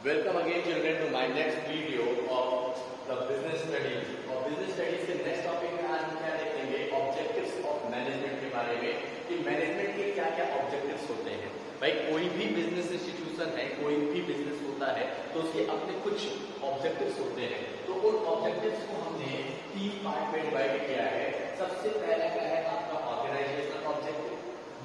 Welcome again children to my next video of the business studies. और business studies के next topic में आज हम क्या देखेंगे, objectives of management के बारे में कि management के क्या क्या objectives होते हैं। भाई कोई भी business institution है, कोई भी business होता है तो उसके अपने कुछ objectives होते हैं। तो उन objectives को हमने 3 पार्ट में डिवाइड किया है। सबसे पहला क्या है आपका organizational objective,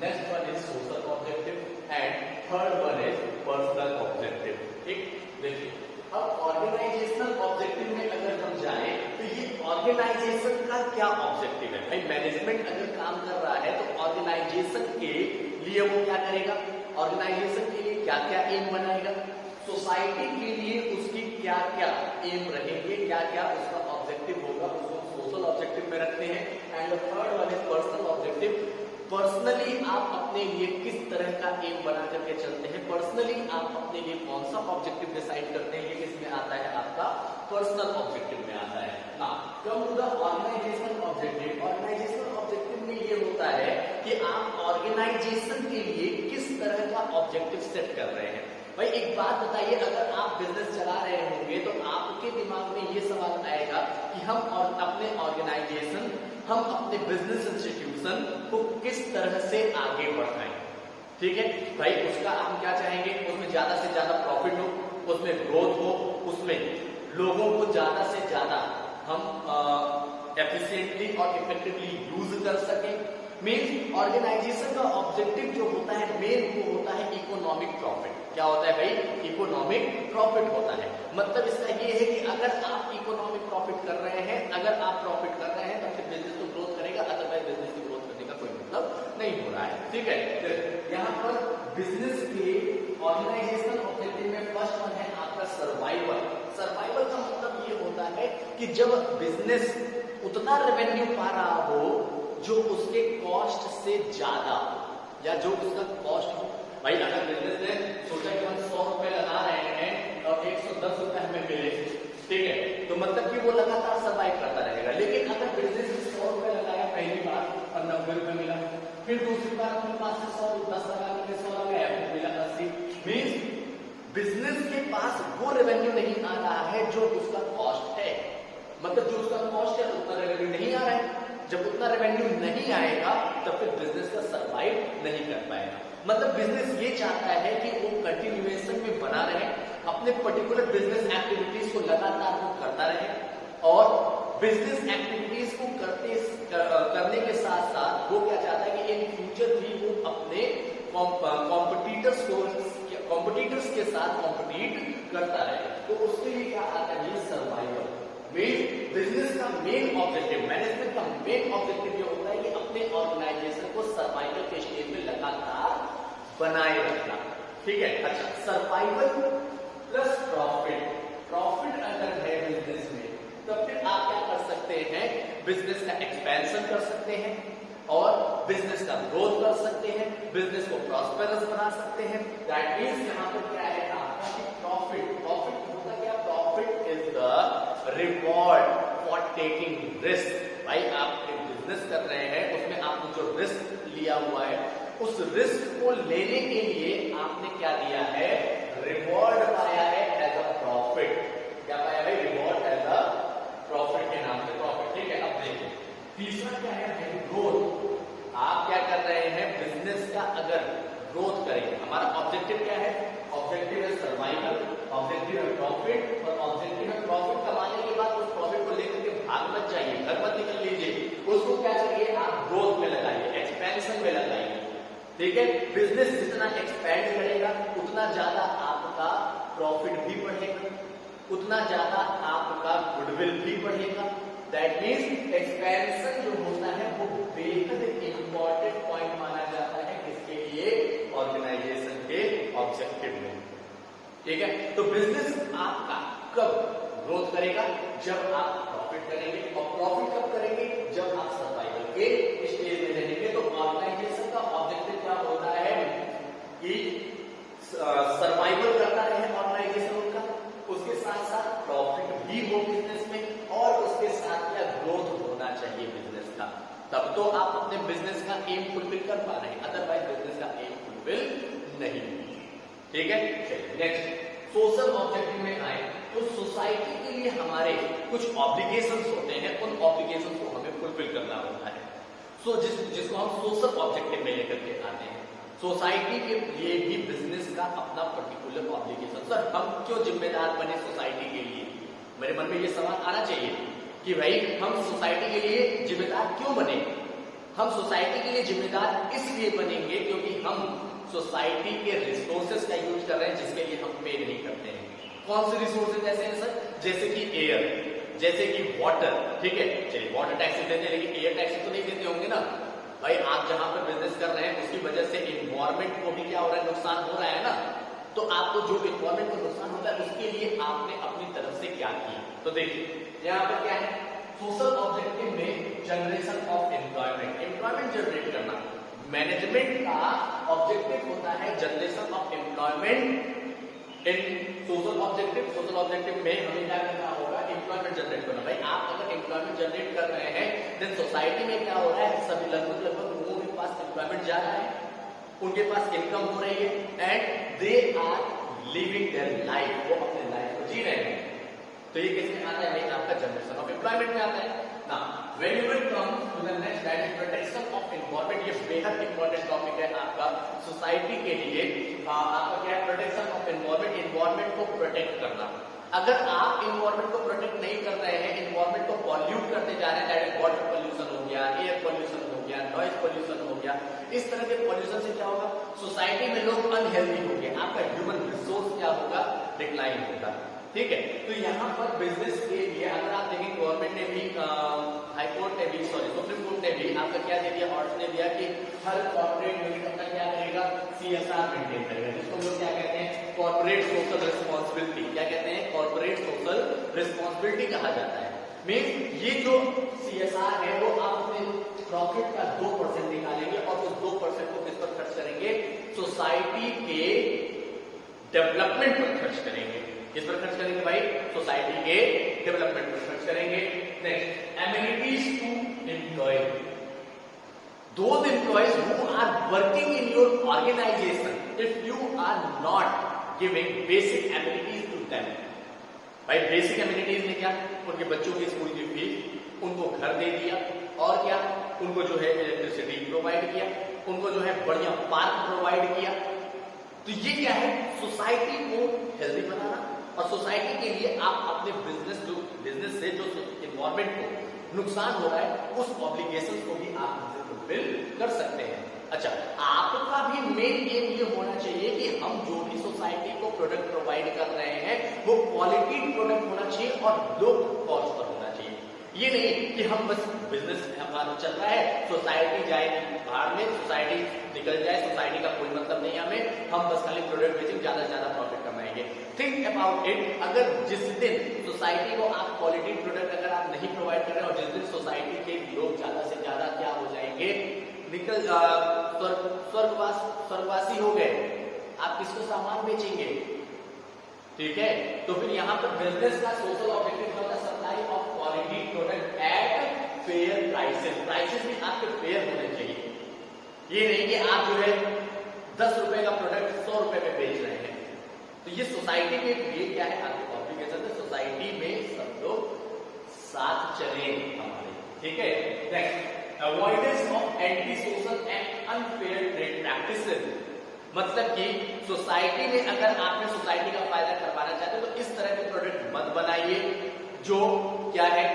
next one is social objective and third one is personal objective। ठीक, देखिए अब ऑर्गेनाइजेशनल ऑब्जेक्टिव में अगर हम जाएं तो ये ऑर्गेनाइजेशन का क्या ऑब्जेक्टिव है। भाई मैनेजमेंट अगर काम कर रहा है तो ऑर्गेनाइजेशन के लिए वो क्या करेगा, ऑर्गेनाइजेशन के लिए क्या क्या एम बनाएगा, सोसाइटी के लिए उसकी क्या क्या एम रहेंगे, क्या क्या उसका ऑब्जेक्टिव होगा, उसको सोशल ऑब्जेक्टिव में रखते हैं। And third one is personal objective. Personally आप अपने लिए किस तरह का एम बना करके चलते हैं, पर्सनली आप अपने लिए कौन सा ऑब्जेक्टिव डिसाइड करते हैं, ये किसमें आता है, आपका पर्सनल ऑब्जेक्टिव में आता है ना। Come to the organisational objective. Organisational objective में ये होता है कि आप ऑर्गेनाइजेशन के लिए किस तरह का ऑब्जेक्टिव सेट कर रहे हैं। भाई एक बात बताइए, अगर आप बिजनेस चला रहे होंगे तो आपके दिमाग में ये सवाल आएगा कि हम और अपने ऑर्गेनाइजेशन, हम अपने बिजनेस इंस्टीट्यूशन को किस तरह से आगे बढ़ाएं। ठीक है भाई, उसका हम क्या चाहेंगे, उसमें ज्यादा से ज्यादा प्रॉफिट हो, उसमें ग्रोथ हो, उसमें लोगों को ज्यादा से ज्यादा हम एफिशिएंटली और इफेक्टिवली यूज कर सकें। मीन्स ऑर्गेनाइजेशन का ऑब्जेक्टिव जो होता है मेन वो होता है इकोनॉमिक प्रॉफिट। क्या होता है भाई, इकोनॉमिक प्रॉफिट होता है। मतलब इसका ये है कि अगर आप इकोनॉमिक प्रॉफिट कर रहे हैं, अगर आप प्रॉफिट कर रहे हैं तो फिर बिजनेस तो ग्रोथ करेगा, अदरवाइज बिजनेस की ग्रोथ करने का कोई मतलब नहीं हो रहा है। ठीक है, तो यहाँ पर बिजनेस के ऑर्गेनाइजेशनल ऑब्जेक्टिव में फर्स्ट वन है आपका सर्वाइवल। सर्वाइवल का मतलब ये होता है कि जब बिजनेस उतना रेवेन्यू पा रहा हो जो उसके कॉस्ट से ज्यादा या जो उसका कॉस्ट हो। भाई अगर बिजनेस ने सोचा कि हम 100 रुपए लगा रहे हैं और 110 रुपए हमें मिले, ठीक है, तो मतलब कि वो लगातार सर्वाइव करता रहेगा। लेकिन अगर बिजनेस ने 100 रुपए लगाया पहली बार और 90 रुपए मिला, फिर दूसरी बार अपने पास से 110 लगा के 100 लगाया फिर मिला 80। मीन्स बिजनेस के पास वो रेवेन्यू नहीं आ रहा है जो उसका कॉस्ट है। मतलब जो उसका कॉस्ट है उतना रेवेन्यू नहीं आ रहा है। जब उतना रेवेन्यू नहीं आएगा तब फिर बिजनेस का सर्वाइव नहीं कर पाएगा। मतलब बिजनेस ये चाहता है कि वो कंटिन्यूएशन में बना रहे, अपने पर्टिकुलर बिजनेस एक्टिविटीज को लगातार वो करता रहे और बिजनेस एक्टिविटीज को करने के साथ साथ वो क्या चाहता है कि इन फ्यूचर भी वो अपने कॉम्पिटिटर्स के साथ कॉम्पिटिट करता रहे। तो उसके लिए क्या आता है, ये सर्वाइवल। बिजनेस का मेन ऑब्जेक्टिव, मैनेजमेंट का मेन ऑब्जेक्टिव ये होता है कि अपने ऑर्गेनाइजेशन को सर्वाइवल के स्टेज में लगातार बनाए रखना। ठीक है, अच्छा, सर्वाइवल प्लस प्रॉफिट। प्रॉफिट अगर है बिजनेस में तो फिर आप क्या कर सकते हैं, बिजनेस का एक्सपेंशन कर सकते हैं और बिजनेस का ग्रोथ कर सकते हैं, बिजनेस को प्रॉस्पेरस बना सकते हैं। दैट मींस यहाँ पर क्या है आपका प्रॉफिट। प्रॉफिट होता क्या, profit is the reward for taking risk. भाई आप एक बिजनेस कर रहे हैं, उसमें आपने जो रिस्क लिया हुआ है उस रिस्क को लेने के लिए आपने क्या दिया है, रिवॉर्ड पाया है एज अ प्रॉफिट। क्या पाया भाई, रिवॉर्ड एज अ प्रॉफिट के नाम से प्रॉफिट। ठीक है, अब देखिए तीसरा क्या है, ग्रोथ। आप क्या कर रहे हैं, बिजनेस का अगर ग्रोथ करेंगे, हमारा ऑब्जेक्टिव क्या है, ऑब्जेक्टिव है सर्वाइवल, ऑब्जेक्टिव है प्रॉफिट और ऑब्जेक्टिव है प्रॉफिट कमाने के बाद उस प्रॉफिट को लेकर के भाग मत जाइए, घर मत निकल लीजिए, उसको क्या करिए आप ग्रोथ में लगाइए, एक्सपेंशन में लगाइए। ठीक है, बिजनेस जितना एक्सपेंड करेगा उतना ज्यादा आपका प्रॉफिट भी बढ़ेगा, उतना ज्यादा आपका गुडविल भी बढ़ेगा। दैट मीन्स एक्सपेंशन जो होता है वो बेहद इंपॉर्टेंट पॉइंट माना जाता है किसके लिए, ऑर्गेनाइजेशन के ऑब्जेक्टिव में। ठीक है, तो बिजनेस आपका कब ग्रोथ करेगा, जब आप प्रॉफिट करेंगे, और प्रॉफिट कब करेंगे, जब आप सर्वाइवल के स्टेज में रहेंगे। तो ऑर्गेनाइजेशन का ऑब्जेक्टिव क्या होता है कि सर्वाइवल करता रहे ऑर्गेनाइजेशन उनका, उसके साथ साथ प्रॉफिट भी हो बिजनेस में और उसके साथ क्या ग्रोथ होना चाहिए बिजनेस का, तब तो आप अपने बिजनेस का एम फुलफिल कर पा रहे हैं, अदरवाइज बिजनेस का एम फुलफिल नहीं। ठीक है, चलिए नेक्स्ट सोशल ऑब्जेक्टिव में आए तो सोसाइटी के लिए हमारे कुछ ऑब्लिगेशंस होते हैं, उन ऑब्लिगेशंस को हमें फुलफिल करना होता है। जिसको हम सोशल ऑब्जेक्टिव में लेकर के आते हैं। सोसाइटी के लिए भी बिजनेस का अपना पर्टिकुलर ऑब्लिगेशन। सर हम क्यों जिम्मेदार बने सोसाइटी के लिए? मेरे मन में ये सवाल आना चाहिए कि भाई हम सोसाइटी के लिए जिम्मेदार क्यों बने? हम सोसाइटी के लिए जिम्मेदार इसलिए बनेंगे क्योंकि हम सोसाइटी के रिसोर्सेज का यूज कर रहे हैं जिसके लिए हम पे नहीं करते हैं। कौन से रिसोर्सेज ऐसे हैं सर? जैसे कि एयर, जैसे कि वाटर, ठीक है, चलिए वाटर टैक्स देते हैं लेकिन एयर टैक्स तो नहीं देते होंगे ना भाई। आप जहां पर बिजनेस कर रहे हैं उसकी वजह से इन्वायरमेंट को भी क्या हो रहा है, नुकसान हो रहा है ना। तो आपको जो इन्वायरमेंट को नुकसान होता है उसके लिए आपने अपनी तरफ से क्या किया? तो देखिए यहाँ पर क्या है, सोशल ऑब्जेक्टिव में generation of employment, employment generate करना। मैनेजमेंट का ऑब्जेक्टिव होता है generation of employment in social objective. Social objective में हमें क्या करना होगा, एम्प्लॉयमेंट जनरेट करना। भाई आप अगर एम्प्लॉयमेंट जनरेट कर रहे हैं देन सोसाइटी में क्या हो रहा है, सभी लगभग लोगों के पास एम्प्लॉयमेंट जा रहा है, उनके पास इनकम हो रही है and they are living their life, वो अपने लाइफ को जी रहे हैं। तो ये किसमें आता है भाई, आपका जनरेशन ऑफ एम्प्लॉयमेंट में आता है ना। When you will come to the next that is protection of environment. ये बेहद इंपॉर्टेंट टॉपिक है आपका सोसाइटी के लिए। आपका क्या है, प्रोटेक्शन ऑफ एनवायरनमेंट, एनवायरनमेंट को प्रोटेक्ट करना। अगर आप एनवायरनमेंट को प्रोटेक्ट नहीं कर रहे हैं, एनवायरनमेंट को पॉल्यूट करते जा रहे हैं, दैट इज वाटर पोल्यूशन हो गया, एयर पोल्यूशन हो गया, नॉइज पोल्यूशन हो गया, इस तरह के पोल्यूशन से क्या होगा, सोसाइटी में लोग अनहेल्दी होंगे, आपका ह्यूमन रिसोर्स क्या होगा, डिक्लाइन होगा। ठीक है, तो यहाँ पर बिजनेस के लिए अगर आप देखें गवर्नमेंट ने भी, हाईकोर्ट ने भी, सॉरी सुप्रीम कोर्ट ने भी आपका क्या दे दिया, ऑर्डर दे दिया कि हर कॉर्पोरेट यूनिट अपना क्या करेगा, CSR मेंटेन करेगा, जिसको हम लोग क्या कहते हैं, कॉर्पोरेट सोशल रिस्पॉन्सिबिलिटी। क्या कहते हैं, कॉर्पोरेट सोशल रिस्पॉन्सिबिलिटी कहा जाता है। मीन ये जो CSR है वो आप अपने प्रॉफिट का 2% निकालेंगे और उस 2% को किस पर खर्च करेंगे, सोसाइटी के डेवलपमेंट पर खर्च करेंगे। किस पर खर्च करेंगे भाई, सोसाइटी के डेवलपमेंट पर खर्च करेंगे। Next, amenities to employ, those employees who are working in your organisation, if you are not giving basic amenities to them. भाई बेसिक एमिनिटीज में क्या, उनके बच्चों की स्कूल की फीस, उनको घर दे दिया और क्या, उनको जो है इलेक्ट्रिसिटी प्रोवाइड किया, उनको जो है बढ़िया पार्क प्रोवाइड किया। तो ये क्या है, सोसाइटी को हेल्दी बनाना। और सोसाइटी के लिए आप अपने बिजनेस से जो एनवायरनमेंट को नुकसान हो रहा है उस ऑब्लिगेशन को भी आप फुलफिल कर सकते हैं। अच्छा, आपका भी मेन एम ये होना चाहिए कि हम जो भी सोसाइटी को प्रोडक्ट प्रोवाइड कर रहे हैं वो क्वालिटी प्रोडक्ट होना चाहिए और लो कॉस्ट पर होना चाहिए। ये नहीं कि हम बस बिजनेस हमारा चल रहा है, सोसाइटी जाएगी बाहर में, सोसाइटी निकल जाए, सोसाइटी का कोई मतलब नहीं हमें, हम बस खाली प्रोडक्ट बेचेंगे, ज्यादा से ज्यादा प्रॉफिट कमाएंगे। थिंक अबाउट इट, अगर जिस दिन सोसाइटी को आप क्वालिटी प्रोडक्ट अगर आप नहीं प्रोवाइड कर रहे हैं और जिस दिन सोसाइटी के लोग ज्यादा से ज्यादा क्या हो जाएंगे, निकल स्वर्गवासी हो गए, आप किसको सामान बेचेंगे? ठीक है, तो फिर यहाँ पर बिजनेस का सोशल ऑब्जेक्टिव होता है supply of quality product at fair prices. Prices भी आपके फेयर होने चाहिए। ये नहीं कि आप जो है 10 रुपए का प्रोडक्ट 100 रुपए में बेच रहे हैं। तो ये सोसाइटी के लिए क्या है, आपके ऑब्लिगेशन है, सोसाइटी में सब लोग साथ चले हमारे। ठीक है, next, avoidance of anti social and unfair trade practices. मतलब कि सोसाइटी में अगर आपने सोसाइटी का फायदा करवाना चाहते हो तो इस तरह के प्रोडक्ट मत बनाइए जो क्या है,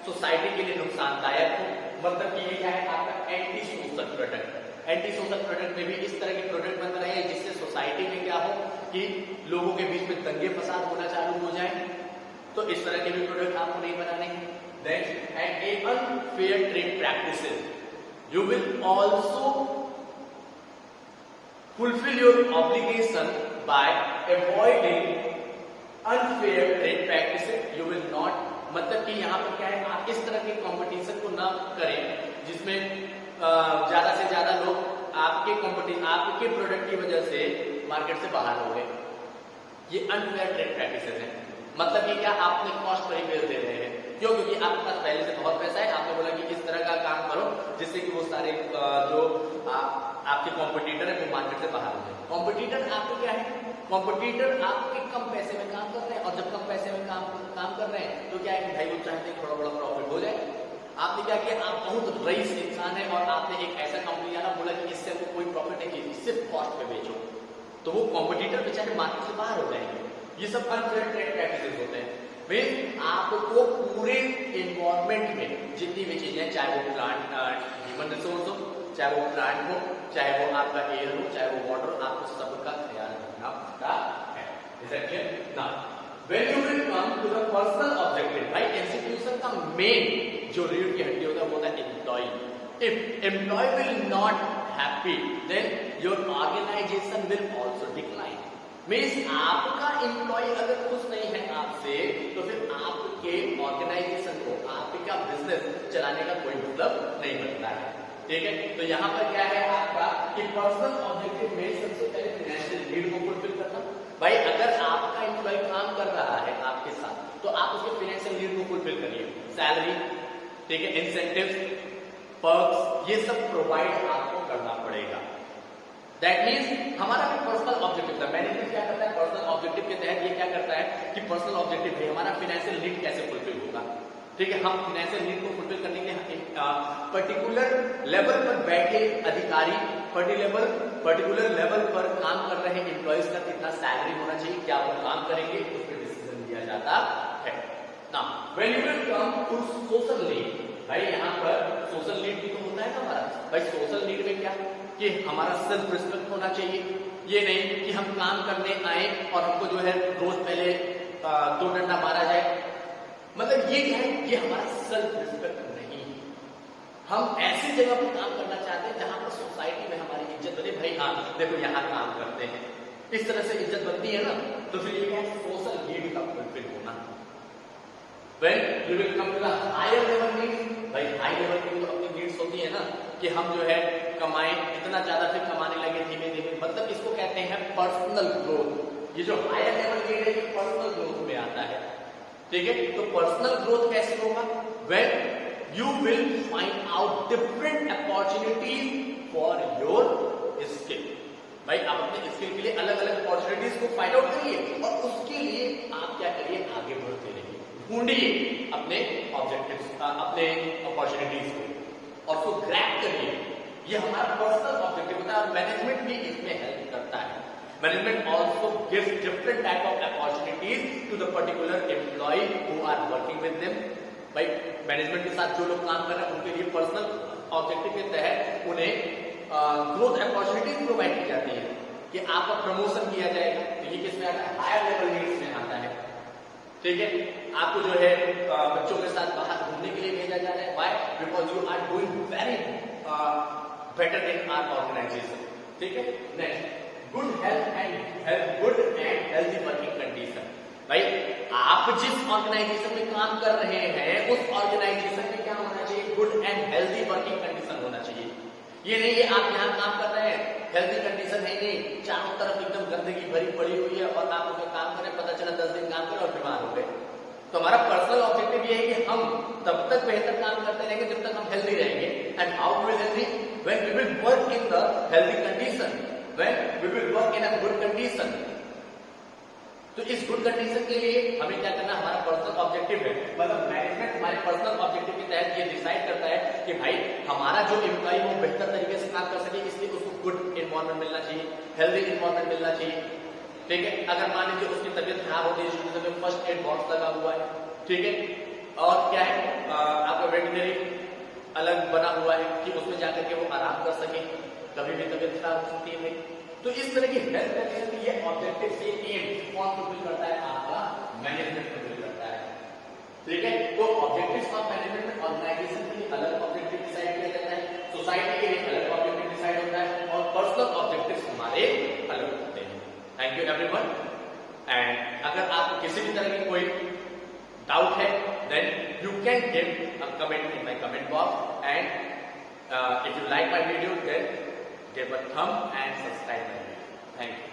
सोसाइटी के लिए नुकसानदायक हो। मतलब कि ये क्या है, आपका anti social product. Anti social product में भी इस तरह के प्रोडक्ट बन रहे हैं जिससे सोसाइटी में क्या हो कि लोगों के बीच में दंगे फसाद होना चालू हो जाए। तो इस तरह के भी प्रोडक्ट आपको नहीं बनाने हैं। Next, and A unfair trade practices, you will also fulfill your obligation by avoiding unfair trade practices. You will not, मतलब कि यहाँ पर क्या है, आप इस तरह के कंपटीशन को ना करें जिसमें ज्यादा से ज्यादा लोग आपके प्रोडक्ट की वजह से मार्केट से बाहर हो गए। ये अनफेयर ट्रेड प्रैक्टिसेस हैं। मतलब कि क्या, आपने कॉस्ट पर ही बेच दे रहे हैं, क्यों? क्योंकि आपके पास पहले से बहुत पैसा है, आपने बोला कि इस तरह का काम करो जिससे कि वो सारे जो आपके कॉम्पिटिटर है वो मार्केट से बाहर हो जाए। कॉम्पिटिटर आपके क्या है, कॉम्पिटिटर आपके कि आप बहुत रईस इंसान है और आपने एक ऐसा कंपनी आना बोला कि इससे आपको कोई प्रॉफिट नहीं चाहिए, सिर्फ कॉस्ट पे बेचो, तो वो कॉम्पिटिटर बेचारे मार्केट से बाहर हो जाएंगे। ये सब अनफेयर ट्रेड प्रैक्टिसेस होते हैं। वे आपको पूरे एनवायरमेंट में जितनी भी चीजें, चाहे वो प्लांट ह्यूमन रिसोर्स हो, चाहे वो प्लांट हो, चाहे वो आपका एयर हो, चाहे वो वाटर हो, आपको सबका ख्याल रखना पड़ता है। Is that clear? Now, when you will come to the personal objective, भाई इंस्टीट्यूशन का मेन जो रीढ़ की हड्डी होता है वो होता है employ. If employee will not happy, then your organization will also decline. Means आपका एम्प्लॉय अगर खुश नहीं है आपसे, तो फिर आपके ऑर्गेनाइजेशन को, आपका बिजनेस चलाने का कोई मतलब नहीं बनता है। ठीक है, तो यहाँ पर क्या है आपका कि पर्सनल ऑब्जेक्टिव में सबसे पहले फाइनेंशियल नीड को फुलफिल करना। भाई अगर आपका एम्प्लॉय काम कर रहा है आपके साथ, तो आप उसके फाइनेंशियल नीड को फुलफिल करिए। सैलरी, ठीक है, इंसेंटिव्स, पर्क्स, ये सब प्रोवाइड आपको करना पड़ेगा। दैट मीन्स हमारा भी पर्सनल ऑब्जेक्टिव था। मैनेजमेंट क्या करता है, पर्सनल ऑब्जेक्टिव के तहत ये क्या करता है कि पर्सनल ऑब्जेक्टिव है हमारा फाइनेंशियल नीड कैसे फुलफिल होगा। ठीक है, हम फाइनेंशियल नीड को फुलफिल करने के पर्टिकुलर लेवल पर बैठे अधिकारी, पर्टिकुलर लेवल पर काम कर रहे एम्प्लॉइज का कितना सैलरी होना चाहिए, क्या वो काम करेंगे, उस पर डिसीजन लिया जाता है। Now when you will come to social need, भाई यहाँ पर सोशल नीड भी तो होता है हमारा। भाई सोशल नीड में क्या कि हमारा सेल्फ रिस्पेक्ट होना चाहिए। ये नहीं कि हम काम करने आए और हमको जो है रोज पहले 2 डंडा मारा जाए, मतलब ये क्या है, ये हमारा सेल्फ रिस्पेक्ट नहीं। हम ऐसी जगह पर काम करना चाहते हैं जहां पर सोसाइटी में हमारी इज्जत बने। भाई हाँ देखो यहाँ काम करते हैं, इस तरह से इज्जत बनती है ना, तो फिर ये क्या है, सोशल नीड का फुलफिल होना। When you will come to the higher level needs, भाई हाई लेवल की तो अपनी नीड्स होती है ना कि हम जो है कमाएं, इतना ज्यादा फिर कमाने लगे धीमे धीमे, मतलब इसको कहते हैं पर्सनल ग्रोथ। ये जो हायर लेवल नीड है ये पर्सनल ग्रोथ में आता है। ठीक है, तो पर्सनल ग्रोथ कैसे होगा, when you will find out different opportunities for your skill। भाई आप अपने स्किल के लिए अलग अलग अपॉर्चुनिटीज को फाइंड आउट करिए और उसके लिए आप क्या करिए, आगे बढ़ते रहिए, ढूंढिए अपने ऑब्जेक्टिव्स, अपने अपॉर्चुनिटीज को और उसको ग्रैब करिए। ये हमारा पर्सनल ऑब्जेक्टिव होता है और मैनेजमेंट भी इसमें हेल्प करता है। Management also gives different type of opportunities to the particular employ who are working with them. भाई मैनेजमेंट के साथ जो लोग काम कर रहे हैं उनके लिए पर्सनल ऑब्जेक्टिव के तहत उन्हें ग्रोथ अपॉर्चुनिटीज प्रोवाइड की जाती है कि आपका प्रमोशन किया जाएगा। तो ये किसमें आता है, हायर लेवल नीड्स में आता है। ठीक है, आपको जो है बच्चों के साथ बाहर घूमने के लिए भेजा जा रहा है। Why, because you are doing very better in our organisation. ठीक है, next good good and healthy working condition. भाई आप जिस ऑर्गेनाइजेशन में काम कर रहे हैं उस ऑर्गेनाइजेशन में क्या होना चाहिए, good and healthy working condition होना चाहिए। ये नहीं है आप यहाँ काम कर रहे हैं, हेल्दी कंडीशन है नहीं, चारों तरफ एकदम गंदगी भरी पड़ी हुई है और आप उसमें काम करें, पता चला 10 दिन काम करें और बीमार हो गए। तो हमारा पर्सनल ऑब्जेक्टिव ये है कि हम तब तक बेहतर काम करते रहेंगे जब तक हम हेल्दी रहेंगे। And how will healthy, when we will work in the healthy condition, when we will work in a good condition. तो इस गुड कंडीशन के लिए हमें क्या करना, हमारा पर्सनल ऑब्जेक्टिव है, मतलब मैनेजमेंट हमारे पर्सनल ऑब्जेक्टिव के तहत ये डिसाइड करता है कि भाई हमारा जो एम्प्लॉय वो बेहतर तरीके से काम कर सके, इसलिए उसको गुड एनवायरमेंट मिलना चाहिए, हेल्दी एनवायरमेंट मिलना चाहिए। ठीक है, अगर मान लीजिए उसकी तबीयत खराब होती है, शुरू में फर्स्ट एड बॉक्स लगा हुआ है, ठीक है, और क्या है आपका वेटनरी अलग बना हुआ है कि उसमें जाकर के वो आराम कर सके, कभी भी तबीयत खराब हो सकती है। तो इस तरह की हेल्थ कंडीशन की ये ऑब्जेक्टिव से एम कौन फुलफिल करता है, आपका मैनेजमेंट फुलफिल करता है। ठीक है, तो ऑब्जेक्टिव्स ऑफ मैनेजमेंट में ऑर्गेनाइजेशन के लिए अलग ऑब्जेक्टिव डिसाइड किया जाता है, सोसाइटी के लिए अलग ऑब्जेक्टिव डिसाइड होता है और पर्सनल ऑब्जेक्टिव्स हमारे अलग होते हैं। Thank you everyone. एंड अगर आपको किसी भी तरह की कोई डाउट है then you can give a comment in my comment box and if you like my video then give a thumb and subscribe my video. Thank you.